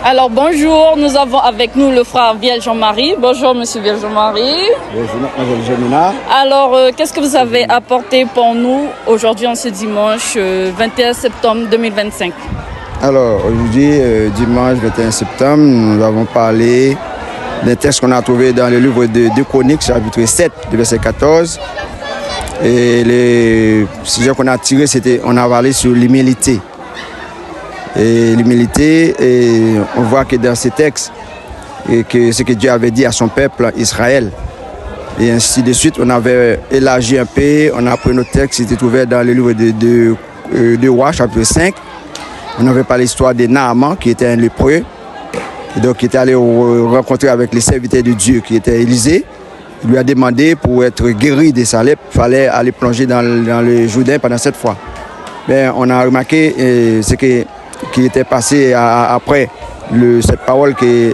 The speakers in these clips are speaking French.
Alors bonjour, nous avons avec nous le frère Viel Jean-Marie. Bonjour monsieur Viel Jean-Marie. Bonjour mademoiselle Jemina. Alors qu'est-ce que vous avez apporté pour nous aujourd'hui en ce dimanche 21 septembre 2025? Alors aujourd'hui, dimanche 21 septembre, nous avons parlé d'un texte qu'on a trouvé dans le livre de 2 Chroniques, chapitre 7, verset 14. Et le sujet qu'on a tiré, on a parlé sur l'humilité. Et l'humilité, on voit que dans ces textes, et que ce que Dieu avait dit à son peuple Israël, et ainsi de suite, on avait élargi un peu, on a pris notre texte, c'était trouvé dans le livre de Rois, chapitre 5. On avait parlé de l'histoire de Naaman, qui était un lépreux, et donc qui était allé rencontrer avec les serviteurs de Dieu, qui était Élisée. Il lui a demandé, pour être guéri de sa lèpre, il fallait aller plonger dans le Jourdain pendant 7 fois. Mais on a remarqué ce qui était passé après cette parole que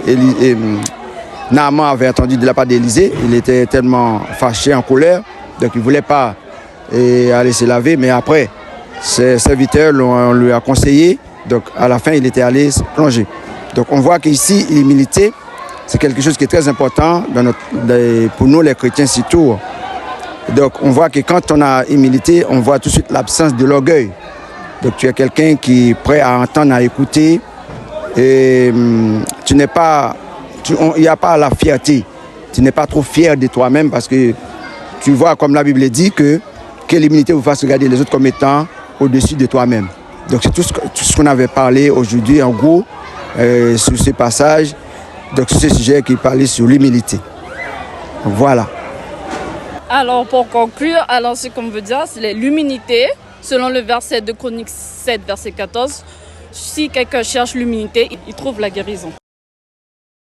Naaman avait entendue de la part d'Élisée. Il était tellement fâché, en colère, donc il ne voulait pas aller se laver. Mais après, ses serviteurs lui a conseillé, donc à la fin, il était allé plonger. Donc on voit qu'ici, l'humilité, c'est quelque chose qui est très important pour nous les chrétiens surtout. Donc on voit que quand on a humilité, on voit tout de suite l'absence de l'orgueil. Donc tu es quelqu'un qui est prêt à entendre, à écouter. Et il n'y a pas la fierté. Tu n'es pas trop fier de toi-même parce que tu vois, comme la Bible dit, que l'humilité vous fasse regarder les autres comme étant au-dessus de toi-même. Donc c'est tout ce qu'on avait parlé aujourd'hui, en gros, sur ce passage, donc sur ce sujet qui parlait sur l'humilité. Voilà. Alors pour conclure, ce qu'on veut dire, c'est l'humilité. Selon le verset de Chroniques 7, verset 14, si quelqu'un cherche l'humilité, il trouve la guérison.